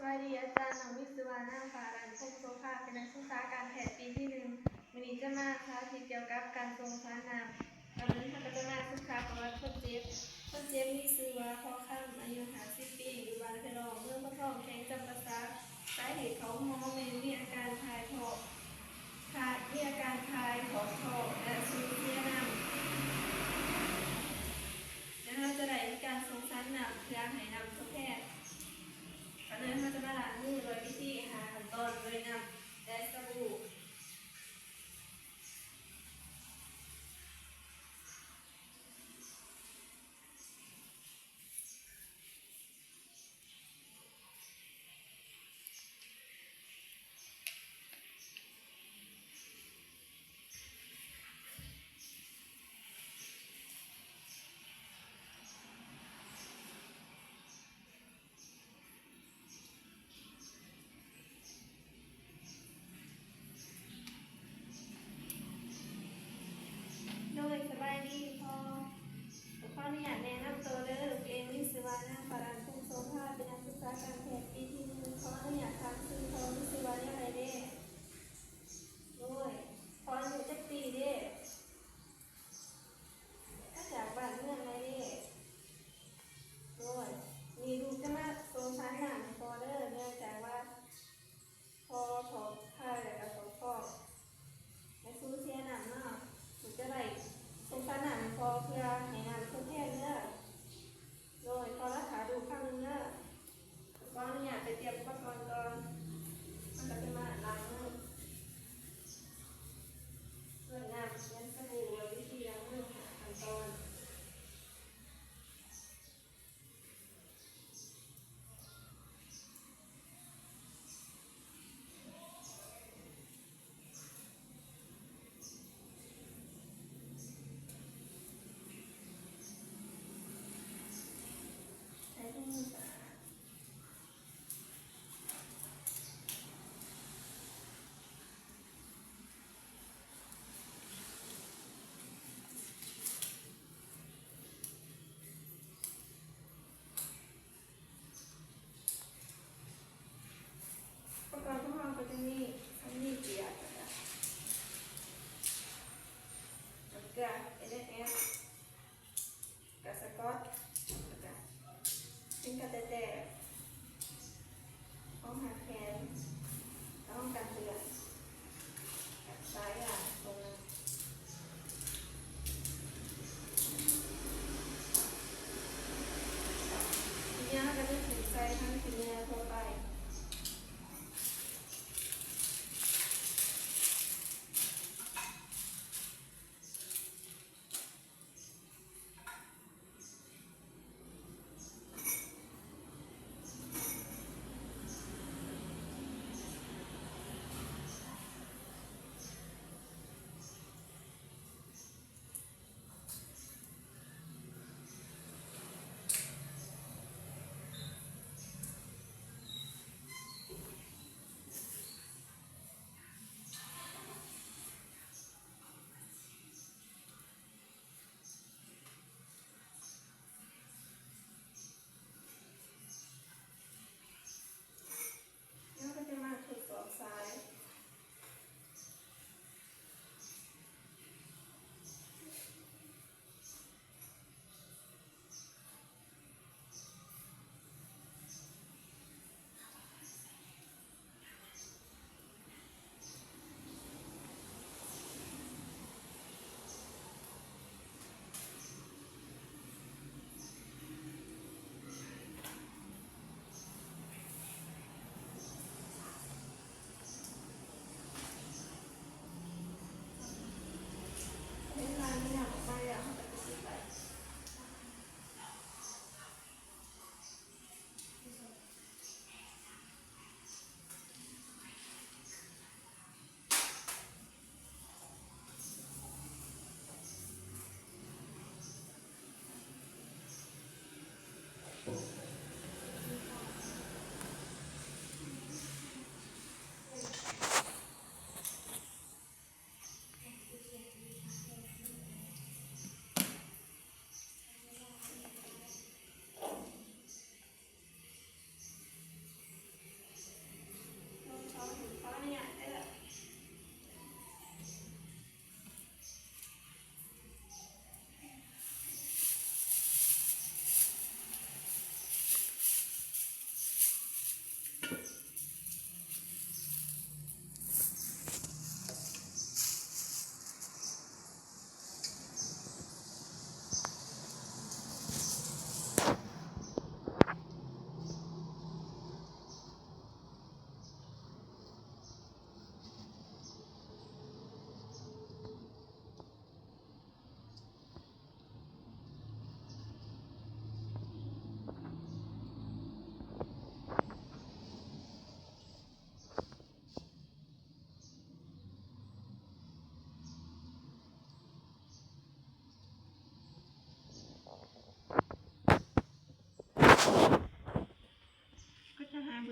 วัสดีอาจารย์น้องวิศวานาภารันพงศ์โสภาเป็นนักศึกษาการแพทย์ปีที่1วันนี้จะมาสาธิตเกี่ยวกับการทรงสารน้ำตอนนี้เราก็จะมาศึกษาประวัติคนเจ็บมีชื่อว่าพ่อค่ำอายุ50 ปีอยู่บ้านเพลองเมืองพะทองแขวงจำปาสักสาเหตุเขาหมอมีอาการถ่ายถอกมีอาการถ่ายถอกทอกและสูญเสียน้ำนะคะจะได้มีการทรงสารน้ำเพื่อให้น้ำทดแทนก็เลยเราจะมาล้างมือโดยวิธีหาขั้นตอนโดยน้ำและสบู่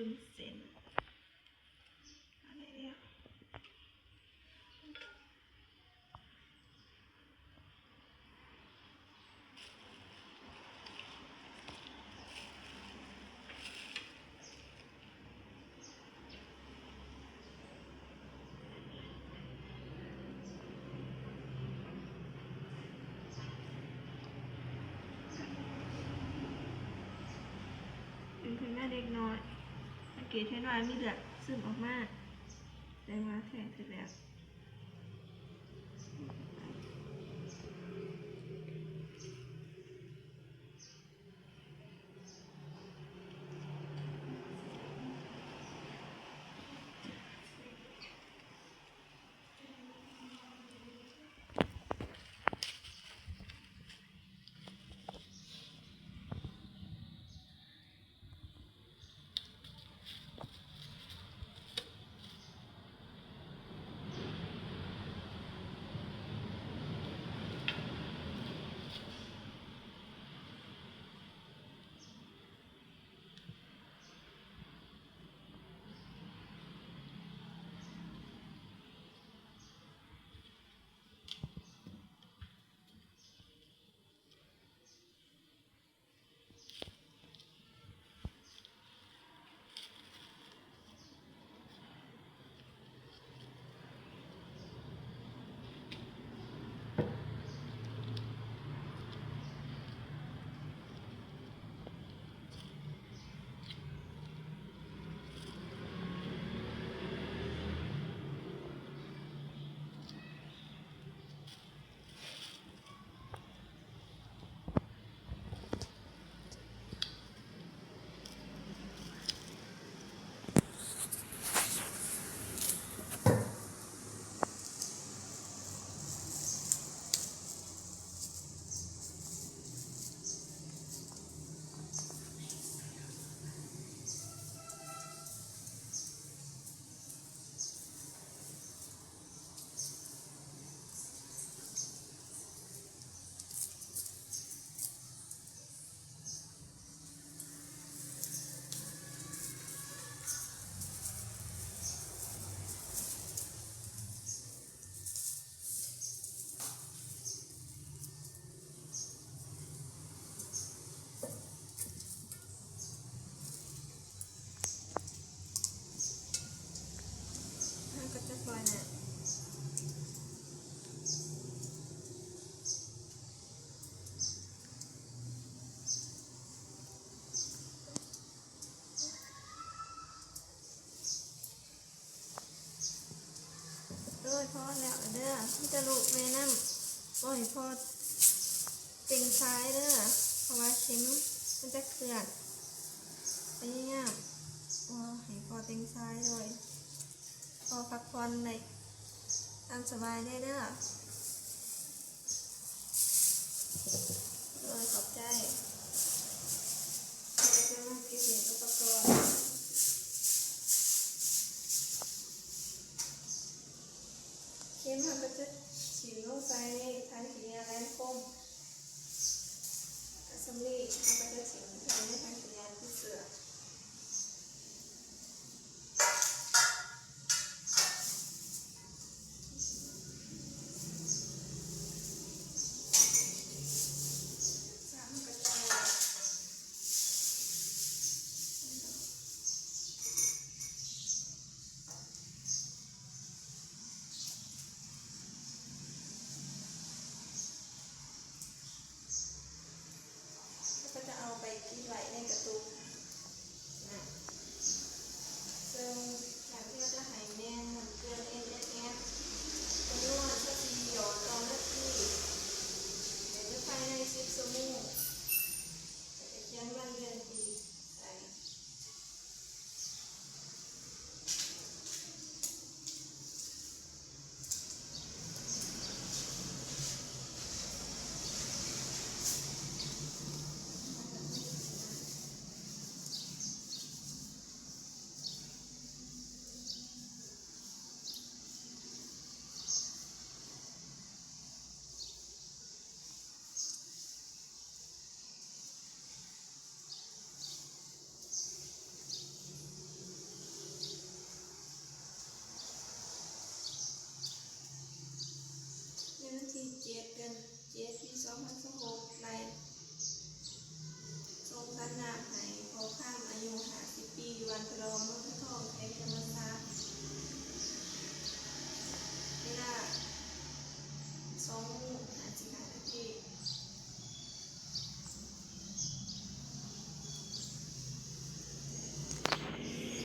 บึงเส้นอะไรเนี่ยถึงหน้าเด็กน้อยสังเกตเห็นว่ามีเลือดซึมออกมาแต่ว่าแทงเสร็จแล้วก็จะปล่อยนะโดยพอแล้วเด้อที่จะลูกแม่น้ำโอ้ยพอเต็งซ้ายเด้อเพราะว่าเข็มมันจะเคลื่อนไปยากๆโอ้ให้พอเต็งซ้ายเลยพอพักผ่อนในตามสบายได้เด้อโดยขอบใจจะมาเก็บเหรียญอุปกรณ์เข็มมันก็จะฉีดลงไปในทางสีแรงคมสำลีมันก็จะฉีดไปในทางสีแรงที่เสือ 17 เดือน7ปี2026ไล่